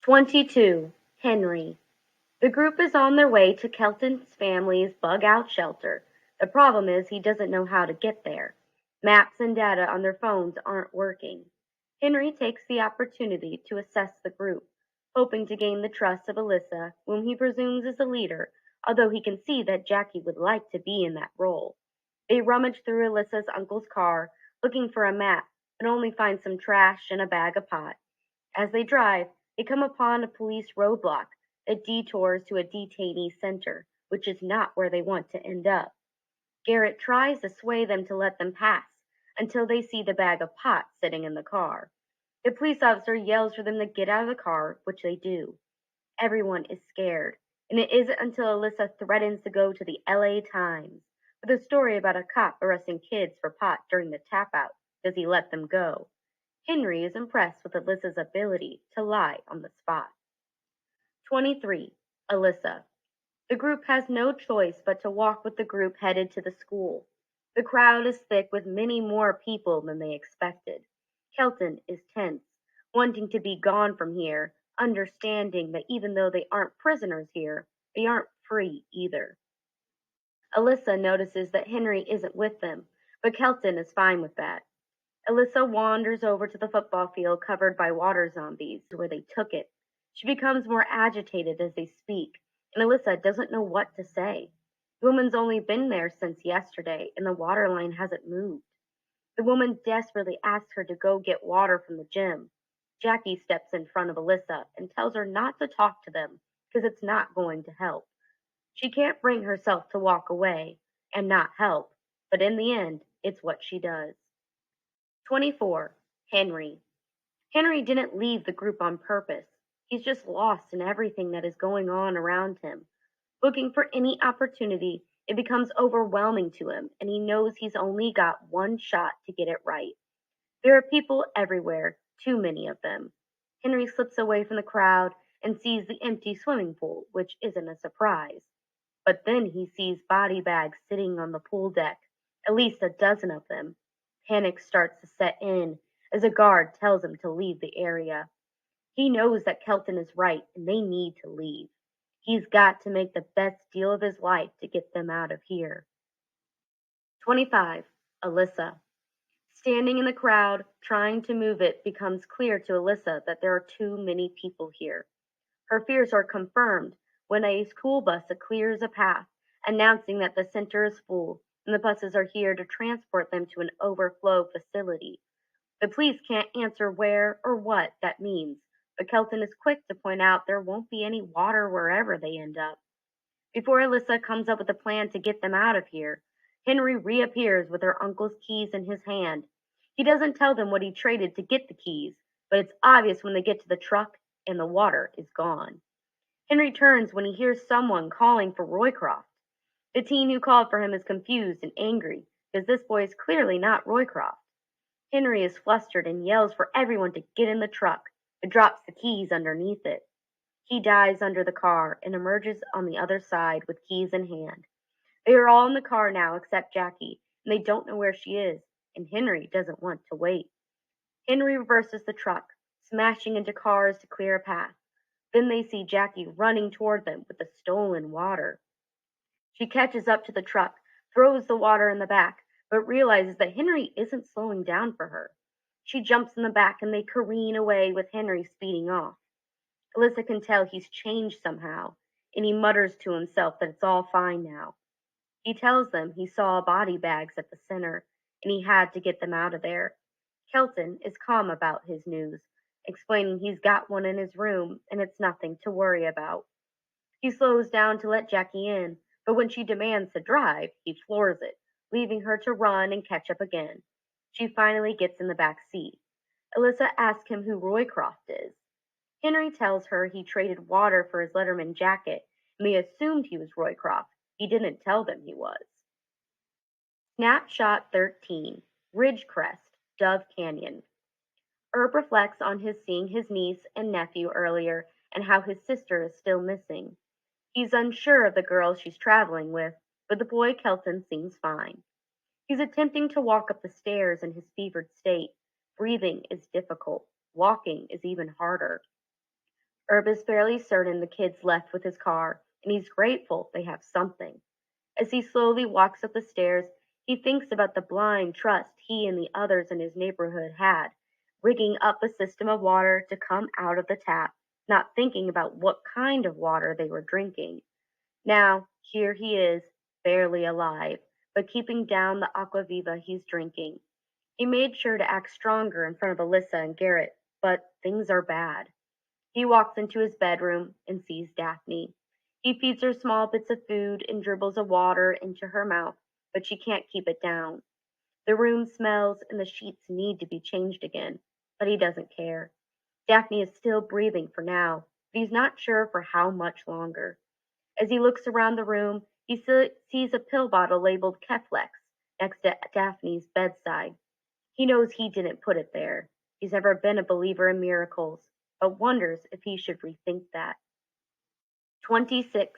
22. Henry. The group is on their way to Kelton's family's bug-out shelter. The problem is he doesn't know how to get there. Maps and data on their phones aren't working. Henry takes the opportunity to assess the group, hoping to gain the trust of Alyssa, whom he presumes is the leader, although he can see that Jackie would like to be in that role. They rummage through Alyssa's uncle's car, looking for a map, but only find some trash and a bag of pot. As they drive, they come upon a police roadblock that detours to a detainee center, which is not where they want to end up. Garrett tries to sway them to let them pass until they see the bag of pot sitting in the car. The police officer yells for them to get out of the car, which they do. Everyone is scared, and it isn't until Alyssa threatens to go to the LA Times with a story about a cop arresting kids for pot during the tap out does he let them go. Henry is impressed with Alyssa's ability to lie on the spot. 23. Alyssa. The group has no choice but to walk with the group headed to the school. The crowd is thick with many more people than they expected. Kelton is tense, wanting to be gone from here, understanding that even though they aren't prisoners here, they aren't free either. Alyssa notices that Henry isn't with them, but Kelton is fine with that. Alyssa wanders over to the football field covered by water zombies, where they took it. She becomes more agitated as they speak, and Alyssa doesn't know what to say. The woman's only been there since yesterday, and the water line hasn't moved. The woman desperately asks her to go get water from the gym. Jackie steps in front of Alyssa and tells her not to talk to them, because it's not going to help. She can't bring herself to walk away and not help, but in the end, it's what she does. 24. Henry. Henry didn't leave the group on purpose. He's just lost in everything that is going on around him. Looking for any opportunity, it becomes overwhelming to him, and he knows he's only got one shot to get it right. There are people everywhere, too many of them. Henry slips away from the crowd and sees the empty swimming pool, which isn't a surprise. But then he sees body bags sitting on the pool deck, at least a dozen of them. Panic starts to set in as a guard tells him to leave the area. He knows that Kelton is right and they need to leave. He's got to make the best deal of his life to get them out of here. 25. Alyssa. Standing in the crowd, trying to move it, becomes clear to Alyssa that there are too many people here. Her fears are confirmed when a school bus clears a path, announcing that the center is full and the buses are here to transport them to an overflow facility. The police can't answer where or what that means, but Kelton is quick to point out there won't be any water wherever they end up. Before Alyssa comes up with a plan to get them out of here, Henry reappears with her uncle's keys in his hand. He doesn't tell them what he traded to get the keys, but it's obvious when they get to the truck and the water is gone. Henry turns when he hears someone calling for Roycroft. The teen who called for him is confused and angry because this boy is clearly not Roycroft. Henry is flustered and yells for everyone to get in the truck, but drops the keys underneath it. He dives under the car and emerges on the other side with keys in hand. They are all in the car now except Jackie, and they don't know where she is, and Henry doesn't want to wait. Henry reverses the truck, smashing into cars to clear a path. Then they see Jackie running toward them with the stolen water. She catches up to the truck, throws the water in the back, but realizes that Henry isn't slowing down for her. She jumps in the back and they careen away with Henry speeding off. Alyssa can tell he's changed somehow, and he mutters to himself that it's all fine now. He tells them he saw body bags at the center, and he had to get them out of there. Kelton is calm about his news, explaining he's got one in his room and it's nothing to worry about. He slows down to let Jackie in, but when she demands to drive, he floors it, leaving her to run and catch up again. She finally gets in the back seat. Alyssa asks him who Roycroft is. Henry tells her he traded water for his Letterman jacket, and they assumed he was Roycroft. He didn't tell them he was. Snapshot 13. Ridgecrest, Dove Canyon. Herb reflects on his seeing his niece and nephew earlier and how his sister is still missing. He's unsure of the girl she's traveling with, but the boy Kelton seems fine. He's attempting to walk up the stairs in his fevered state. Breathing is difficult. Walking is even harder. Herb is fairly certain the kid's left with his car, and he's grateful they have something. As he slowly walks up the stairs, he thinks about the blind trust he and the others in his neighborhood had, rigging up a system of water to come out of the tap, not thinking about what kind of water they were drinking. Now, here he is, barely alive, but keeping down the aquavita he's drinking. He made sure to act stronger in front of Alyssa and Garrett, but things are bad. He walks into his bedroom and sees Daphne. He feeds her small bits of food and dribbles of water into her mouth, but she can't keep it down. The room smells and the sheets need to be changed again, but he doesn't care. Daphne is still breathing for now, but he's not sure for how much longer. As he looks around the room, he sees a pill bottle labeled Keflex next to Daphne's bedside. He knows he didn't put it there. He's never been a believer in miracles, but wonders if he should rethink that. 26.